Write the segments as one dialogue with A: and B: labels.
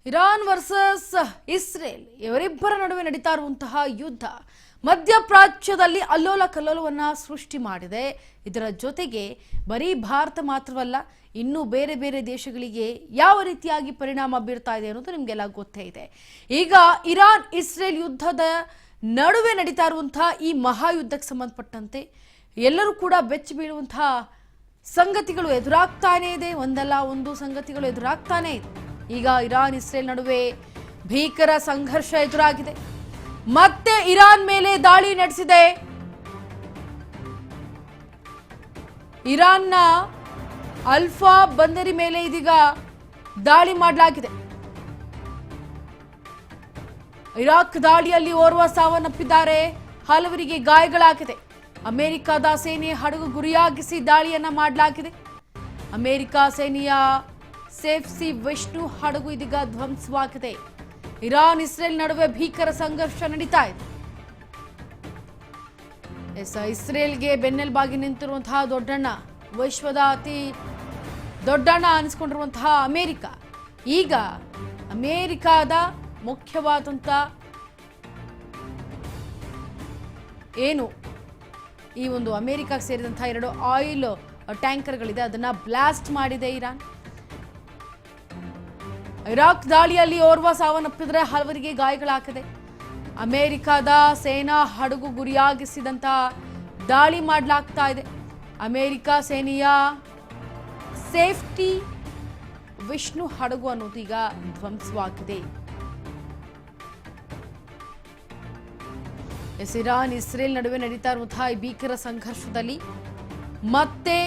A: Iran versus Israel ಇವರಿಬ್ಬರ ನಡುವೆ ನಡೀತಾ ಇರುವಂತಹ ಯುದ್ಧ ಮಧ್ಯಪ್ರಾಚ್ಯದಲ್ಲಿ ಅಲ್ಲೋಲ ಕಲ್ಲೋಲವನ್ನ ಸೃಷ್ಟಿ ಮಾಡಿದೆ. ಇದರ ಜೊತೆಗೆ ಬರೀ ಭಾರತ ಮಾತ್ರವಲ್ಲ, ಇನ್ನು ಬೇರೆ ಬೇರೆ ದೇಶಗಳಿಗೆ ಯಾವ ರೀತಿಯಾಗಿ ಪರಿಣಾಮ ಬೀರ್ತಾ ಇದೆ ಅನ್ನೋದು ನಿಮಗೆಲ್ಲ ಗೊತ್ತೇ ಇದೆ. ಈಗ ಇರಾನ್ ಇಸ್ರೇಲ್ ಯುದ್ಧದ ನಡುವೆ ನಡೀತಾ ಇರುವಂತಹ ಈ ಮಹಾಯುದ್ಧಕ್ಕೆ ಸಂಬಂಧಪಟ್ಟಂತೆ ಎಲ್ಲರೂ ಕೂಡ ಬೆಚ್ಚಿ ಬೀಳುವಂತಹ ಸಂಗತಿಗಳು ಎದುರಾಗ್ತಾನೆ ಇದೆ. ಒಂದಲ್ಲ ಒಂದು ಸಂಗತಿಗಳು ಎದುರಾಗ್ತಾನೆ ಇದೆ. ಈಗ ಇರಾನ್ ಇಸ್ರೇಲ್ ನಡುವೆ ಭೀಕರ ಸಂಘರ್ಷ ಎದುರಾಗಿದೆ. ಮತ್ತೆ ಇರಾನ್ ಮೇಲೆ ದಾಳಿ ನಡೆಸಿದೆ. ಇರಾನ್ನ ಅಲ್ಫಾ ಬಂದರಿ ಮೇಲೆ ಇದೀಗ ದಾಳಿ ಮಾಡಲಾಗಿದೆ. ಇರಾಕ್ ದಾಳಿಯಲ್ಲಿ ಓರ್ವ ಸಾವನ್ನಪ್ಪಿದ್ದಾರೆ, ಹಲವರಿಗೆ ಗಾಯಗಳಾಗಿದೆ. ಅಮೆರಿಕದ ಸೇನೆ ಹಡಗು ಗುರಿಯಾಗಿಸಿ ದಾಳಿಯನ್ನ ಮಾಡಲಾಗಿದೆ. ಅಮೆರಿಕ ಸೇನೆಯ ಸೇಫ್ಸಿ ವಿಷ್ಣು ಹಡಗು ಇದೀಗ ಧ್ವಂಸವಾಗಿದೆ. ಇರಾನ್ ಇಸ್ರೇಲ್ ನಡುವೆ ಭೀಕರ ಸಂಘರ್ಷ ನಡೀತಾ ಇದೆ. ಇಸ್ರೇಲ್ಗೆ ಬೆನ್ನೆಲುಬಾಗಿ ನಿಂತಿರುವಂತಹ ದೊಡ್ಡಣ್ಣ, ವಿಶ್ವದ ಅತಿ ದೊಡ್ಡಣ್ಣ ಅನಿಸ್ಕೊಂಡಿರುವಂತಹ ಅಮೆರಿಕ, ಈಗ ಅಮೆರಿಕಾದ ಮುಖ್ಯವಾದಂಥ ಏನು ಈ ಒಂದು ಅಮೆರಿಕಕ್ಕೆ ಸೇರಿದಂತಹ 2 ಆಯಿಲ್ ಟ್ಯಾಂಕರ್ಗಳಿದೆ, ಅದನ್ನ ಬ್ಲಾಸ್ಟ್ ಮಾಡಿದೆ ಇರಾನ್. ಇರಾಕ್ ದಾಳಿಯಲ್ಲಿ ಓರ್ವ ಸಾವನ್ನಪ್ಪಿದ್ರೆ ಹಲವರಿಗೆ ಗಾಯಗಳಾಗಿದೆ. ಅಮೆರಿಕದ ಸೇನಾ ಹಡಗು ಗುರಿಯಾಗಿಸಿದಂತ ದಾಳಿ ಮಾಡಲಾಗ್ತಾ ಇದೆ. ಅಮೆರಿಕ ಸೇನೆಯ ಸೇಫ್ಟಿ ವಿಷ್ಣು ಹಡಗು ಅನ್ನೋದು ಈಗ ಧ್ವಂಸವಾಗಿದೆ. ಇರಾನ್ ಇಸ್ರೇಲ್ ನಡುವೆ ನಡೀತಾ ಇರುವಂತಹ ಈ ಭೀಕರ ಸಂಘರ್ಷದಲ್ಲಿ ಮತ್ತೆ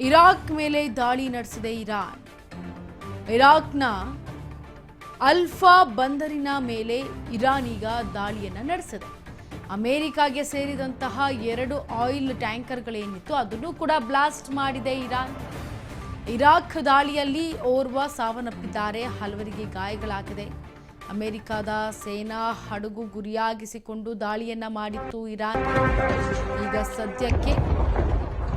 A: ಇರಾಕ್ ಮೇಲೆ ದಾಳಿ ನಡೆಸಿದೆ ಇರಾನ್. ಇರಾಕ್ನ ಅಲ್ಫಾ ಬಂದರಿನ ಮೇಲೆ ಇರಾನ್ ಈಗ ದಾಳಿಯನ್ನ ನಡೆಸಿದೆ. ಅಮೆರಿಕಾಗೆ ಸೇರಿದಂತಹ 2 ಆಯಿಲ್ ಟ್ಯಾಂಕರ್ಗಳೇನಿತ್ತು ಅದನ್ನು ಕೂಡ ಬ್ಲಾಸ್ಟ್ ಮಾಡಿದೆ ಇರಾನ್. ಇರಾಕ್ ದಾಳಿಯಲ್ಲಿ ಓರ್ವ ಸಾವನ್ನಪ್ಪಿದ್ದಾರೆ, ಹಲವರಿಗೆ ಗಾಯಗಳಾಗಿದೆ. ಅಮೆರಿಕದ ಸೇನಾ ಹಡಗು ಗುರಿಯಾಗಿಸಿಕೊಂಡು ದಾಳಿಯನ್ನ ಮಾಡಿತ್ತು ಇರಾನ್. ಈಗ ಸದ್ಯಕ್ಕೆ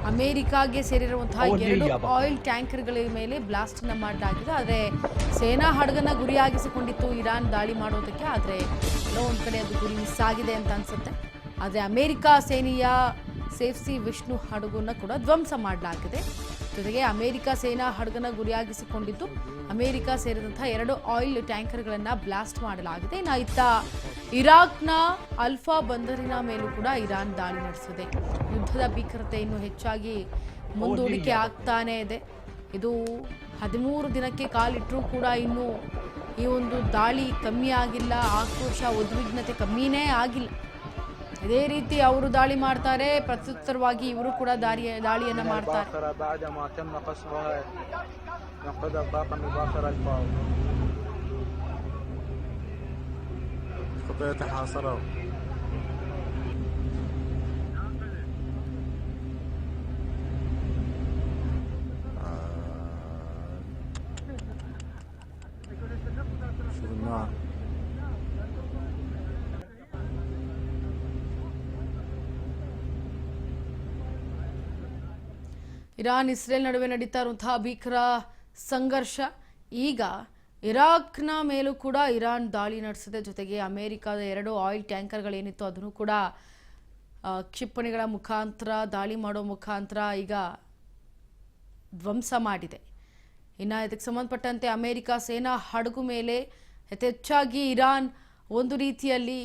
A: ಅಮೆರಿಕಾಗೆ ಸೇರಿರುವಂತಹ 2 ಆಯಿಲ್ ಟ್ಯಾಂಕರ್ಗಳ ಮೇಲೆ ಬ್ಲಾಸ್ಟ್ ಅನ್ನ ಮಾಡಲಾಗಿದೆ. ಆದರೆ ಸೇನಾ ಹಡಗನ್ನ ಗುರಿಯಾಗಿಸಿಕೊಂಡಿತ್ತು ಇರಾನ್ ದಾಳಿ ಮಾಡೋದಕ್ಕೆ. ಆದರೆ ಎಲ್ಲೋ ಒಂದ್ ಕಡೆ ಅದು ಗುರಿ ಮಿಸ್ ಆಗಿದೆ ಅಂತ ಅನ್ಸುತ್ತೆ. ಆದರೆ ಅಮೆರಿಕ ಸೇನೆಯ ಸೇಫ್ಸಿ ವಿಷ್ಣು ಹಡಗನ್ನ ಕೂಡ ಧ್ವಂಸ ಮಾಡಲಾಗಿದೆ. ಜೊತೆಗೆ ಅಮೆರಿಕ ಸೇನಾ ಹಡಗನ್ನ ಗುರಿಯಾಗಿಸಿಕೊಂಡಿದ್ದು ಅಮೆರಿಕ ಸೇರಿದಂತಹ 2 ಆಯಿಲ್ ಟ್ಯಾಂಕರ್ಗಳನ್ನ ಬ್ಲಾಸ್ಟ್ ಮಾಡಲಾಗಿದೆ. ಇನ್ನು ಇತ್ತ ಇರಾಕ್ನ ಅಲ್ಫಾ ಬಂದರಿನ ಮೇಲೂ ಕೂಡ ಇರಾನ್ ದಾಳಿ ನಡೆಸಿದೆ. ಯುದ್ಧದ ಭೀಕರತೆ ಇನ್ನೂ ಹೆಚ್ಚಾಗಿ ಮುಂದೂಡಿಕೆ ಆಗ್ತಾನೆ ಇದೆ. ಇದು 13 ದಿನಕ್ಕೆ ಕಾಲಿಟ್ಟರೂ ಕೂಡ ಇನ್ನೂ ಈ ಒಂದು ದಾಳಿ ಕಮ್ಮಿ ಆಗಿಲ್ಲ. ಆಕ್ರೋಶ ಉದ್ವಿಗ್ನತೆ ಕಮ್ಮಿನೇ ಆಗಿಲ್ಲ. ಇದೇ ರೀತಿ ಅವರು ದಾಳಿ ಮಾಡ್ತಾರೆ, ಪ್ರತ್ಯುತ್ತರವಾಗಿ ಇವರು ಕೂಡ ದಾಳಿಯನ್ನ ಮಾಡ್ತಾರೆ. ಇರಾನ್ ಇಸ್ರೇಲ್ ನಡುವೆ ನಡೀತಾ ಇರುವಂತಹ ಭೀಕರ ಸಂಘರ್ಷ. ಈಗ ಇರಾಕ್ನ ಮೇಲೂ ಕೂಡ ಇರಾನ್ ದಾಳಿ ನಡೆಸಿದೆ. ಜೊತೆಗೆ ಅಮೆರಿಕದ 2 ಆಯಿಲ್ ಟ್ಯಾಂಕರ್ಗಳೇನಿತ್ತು ಅದನ್ನು ಕೂಡ ಕ್ಷಿಪಣಿಗಳ ಮುಖಾಂತರ ದಾಳಿ ಮಾಡೋ ಮುಖಾಂತರ ಈಗ ಧ್ವಂಸ ಮಾಡಿದೆ. ಇನ್ನು ಇದಕ್ಕೆ ಸಂಬಂಧಪಟ್ಟಂತೆ ಅಮೆರಿಕ ಸೇನಾ ಹಡಗು ಮೇಲೆ ಹೆಚ್ಚಾಗಿ ಇರಾನ್ ಒಂದು ರೀತಿಯಲ್ಲಿ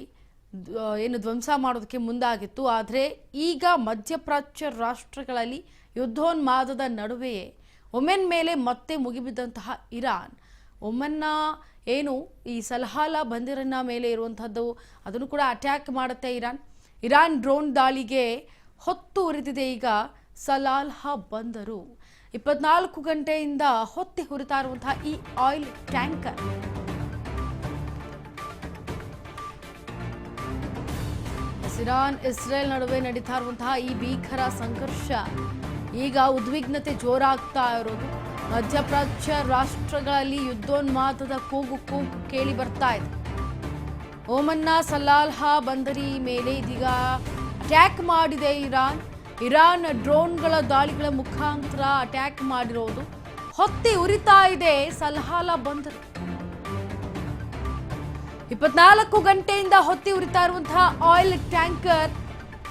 A: ಏನು ಧ್ವಂಸ ಮಾಡೋದಕ್ಕೆ ಮುಂದಾಗಿತ್ತು. ಆದರೆ ಈಗ ಮಧ್ಯಪ್ರಾಚ್ಯ ರಾಷ್ಟ್ರಗಳಲ್ಲಿ ಯುದ್ಧೋನ್ಮಾದದ ನಡುವೆಯೇ ಒಮೆನ್ ಮೇಲೆ ಮತ್ತೆ ಮುಗಿಬಿದ್ದಂತಹ ಇರಾನ್, ಒಮನ್ನ ಏನು ಈ ಸಲಹಾಲ ಬಂದಿರನ್ನ ಮೇಲೆ ಇರುವಂಥದ್ದು ಅದನ್ನು ಕೂಡ ಅಟ್ಯಾಕ್ ಮಾಡುತ್ತೆ ಇರಾನ್ ಡ್ರೋನ್ ದಾಳಿಗೆ ಹೊತ್ತು ಉರಿದಿದೆ. ಈಗ ಸಲಾಲ್ಹಾ ಬಂದರು 24 ಗಂಟೆಯಿಂದ ಹೊತ್ತಿ ಹುರಿತಾ ಇರುವಂತಹ ಈ ಆಯಿಲ್ ಟ್ಯಾಂಕರ್ ಇರಾನ್ ಇಸ್ರೇಲ್ ನಡುವೆ ನಡೀತಾ ಇರುವಂತಹ ಈ ಭೀಕರ ಸಂಘರ್ಷ ಈಗ ಉದ್ವಿಗ್ನತೆ ಜೋರಾಗ್ತಾ ಇರೋದು. ಮಧ್ಯಪ್ರಾಚ್ಯ ರಾಷ್ಟ್ರಗಳಲ್ಲಿ ಯುದ್ಧೋನ್ಮಾದದ ಕೂಗು ಕೇಳಿ ಬರ್ತಾ ಇದೆ. ಓಮನ್ನ ಸಲಾಲ್ಹಾ ಬಂದರಿ ಮೇಲೆ ಇದೀಗ ಅಟ್ಯಾಕ್ ಮಾಡಿದೆ ಇರಾನ್ ಡ್ರೋನ್ಗಳ ದಾಳಿಗಳ ಮುಖಾಂತರ ಅಟ್ಯಾಕ್ ಮಾಡಿರೋದು. ಹೊತ್ತಿ ಉರಿತಾ ಇದೆ ಸಲಾಲ ಬಂದರು. 24 ಗಂಟೆಯಿಂದ ಹೊತ್ತಿ ಉರಿತಾ ಇರುವಂತಹ ಆಯಿಲ್ ಟ್ಯಾಂಕರ್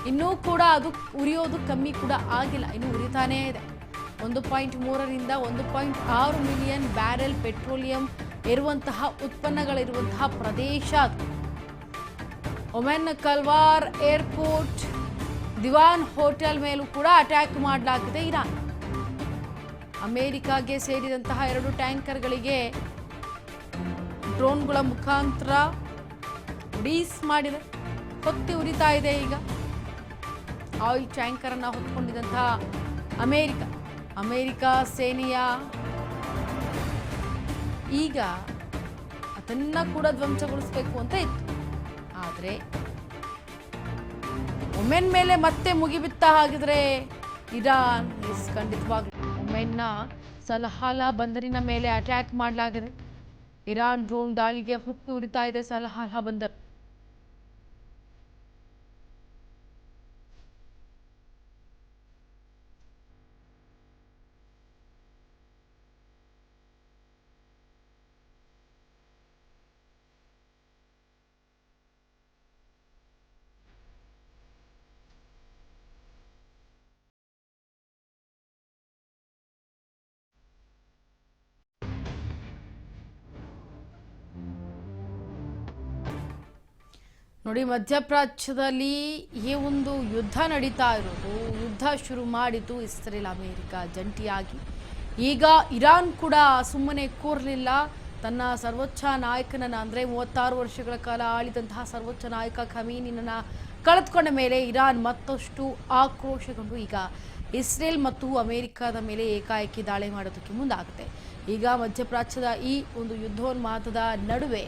A: ಇನ್ನೂ ಕೂಡ ಅದು ಉರಿಯೋದು ಕಮ್ಮಿ ಕೂಡ ಆಗಿಲ್ಲ, ಇನ್ನು ಉರಿತಾನೇ ಇದೆ. 1.3ರಿಂದ 1.6 ಮಿಲಿಯನ್ ಬ್ಯಾರೆಲ್ ಪೆಟ್ರೋಲಿಯಂ ಇರುವಂತಹ ಉತ್ಪನ್ನಗಳಿರುವಂತಹ ಪ್ರದೇಶ ಅದು. ಒಮೆನ್ ಕಲ್ವಾರ್ ಏರ್ಪೋರ್ಟ್, ದಿವಾನ್ ಹೋಟೆಲ್ ಮೇಲೂ ಕೂಡ ಅಟ್ಯಾಕ್ ಮಾಡಲಾಗಿದೆ ಇರಾನ್. ಅಮೆರಿಕಾಗೆ ಸೇರಿದಂತಹ 2 ಟ್ಯಾಂಕರ್ಗಳಿಗೆ ಡ್ರೋನ್ಗಳ ಮುಖಾಂತರ ಡೀಸ್ ಮಾಡಿದೆ. ಹೊತ್ತಿ ಉರಿತಾ ಇದೆ ಈಗ ಆಯಿಲ್ ಟ್ಯಾಂಕರ್ ಅನ್ನ ಹೊತ್ಕೊಂಡಿದ್ದಂತಹ ಅಮೆರಿಕ ಸೇನೆಯ ಈಗ ಅದನ್ನ ಕೂಡ ಧ್ವಂಸಗೊಳಿಸಬೇಕು ಅಂತ ಇತ್ತು. ಆದರೆ ಒಮೆನ್ ಮೇಲೆ ಮತ್ತೆ ಮುಗಿಬಿತ್ತ ಹಾಗಿದ್ರೆ ಇರಾನ್ ಖಂಡಿತವಾಗ್ಲೂ ಒಮೆನ್ನ ಸಲಾಲ ಬಂದರಿನ ಮೇಲೆ ಅಟ್ಯಾಕ್ ಮಾಡಲಾಗಿದೆ. ಇರಾನ್ ಡ್ರೋನ್ ದಾಳಿಗೆ ಹೊತ್ತು ಉರಿತಾ ಇದೆ ಸಲಾಲ ಬಂದರ್. ನೋಡಿ, ಮಧ್ಯಪ್ರಾಚ್ಯದಲ್ಲಿ ಈ ಒಂದು ಯುದ್ಧ ನಡೀತಾ ಇರೋದು, ಯುದ್ಧ ಶುರು ಮಾಡಿದ್ದು ಇಸ್ರೇಲ್ ಅಮೆರಿಕ ಜಂಟಿಯಾಗಿ. ಈಗ ಇರಾನ್ ಕೂಡ ಸುಮ್ಮನೆ ಕೂರಲಿಲ್ಲ. ತನ್ನ ಸರ್ವೋಚ್ಚ ನಾಯಕನನ್ನ ಅಂದರೆ 36 ವರ್ಷಗಳ ಕಾಲ ಆಳಿದಂತಹ ಸರ್ವೋಚ್ಚ ನಾಯಕ ಖಮೀನಿನನ್ನ ಕಳೆದುಕೊಂಡ ಮೇಲೆ ಇರಾನ್ ಮತ್ತಷ್ಟು ಆಕ್ರೋಶಗೊಂಡು ಈಗ ಇಸ್ರೇಲ್ ಮತ್ತು ಅಮೆರಿಕದ ಮೇಲೆ ಏಕಾಏಕಿ ದಾಳಿ ಮಾಡೋದಕ್ಕೆ ಮುಂದಾಗುತ್ತೆ. ಈಗ ಮಧ್ಯಪ್ರಾಚ್ಯದ ಈ ಒಂದು ಯುದ್ಧೋನ್ಮಾದದ ನಡುವೆ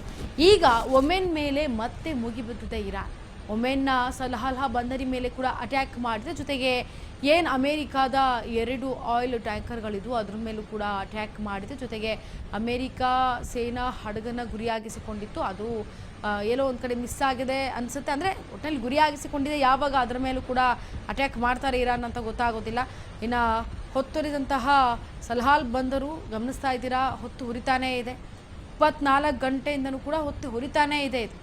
A: ಈಗ ಒಮೆನ್ ಮೇಲೆ ಮತ್ತೆ ಮುಗಿಬಿದ್ದಿದೆ ಇರಾನ್. ಒಮೆನ್ನ ಸಲಾಲ ಬಂದರಿ ಮೇಲೆ ಕೂಡ ಅಟ್ಯಾಕ್ ಮಾಡಿದೆ. ಜೊತೆಗೆ ಏನು ಅಮೆರಿಕಾದ 2 ಆಯಿಲ್ ಟ್ಯಾಂಕರ್ಗಳಿದ್ವು ಅದ್ರ ಮೇಲೂ ಕೂಡ ಅಟ್ಯಾಕ್ ಮಾಡಿದೆ. ಜೊತೆಗೆ ಅಮೆರಿಕ ಸೇನಾ ಹಡಗನ್ನ ಗುರಿಯಾಗಿಸಿಕೊಂಡಿತ್ತು, ಅದು ಎಲ್ಲೋ ಒಂದು ಕಡೆ ಮಿಸ್ ಆಗಿದೆ ಅನಿಸುತ್ತೆ. ಅಂದರೆ ಒಟ್ಟಿನಲ್ಲಿ ಗುರಿಯಾಗಿಸಿಕೊಂಡಿದೆ. ಯಾವಾಗ ಅದರ ಮೇಲೂ ಕೂಡ ಅಟ್ಯಾಕ್ ಮಾಡ್ತಾರೆ ಇರಾನ್ ಅಂತ ಗೊತ್ತಾಗೋದಿಲ್ಲ. ಇನ್ನು ಹೊತ್ತುರಿದಂತಹ ಸಲಾಲ್ ಬಂದರು ಗಮನಿಸ್ತಾ ಇದ್ದೀರಾ, ಹೊತ್ತು ಉರಿತಾನೇ ಇದೆ. 24 ಗಂಟೆಯಿಂದನೂ ಕೂಡ ಹೊತ್ತು ಉರಿತಾನೇ ಇದೆ ಇದು.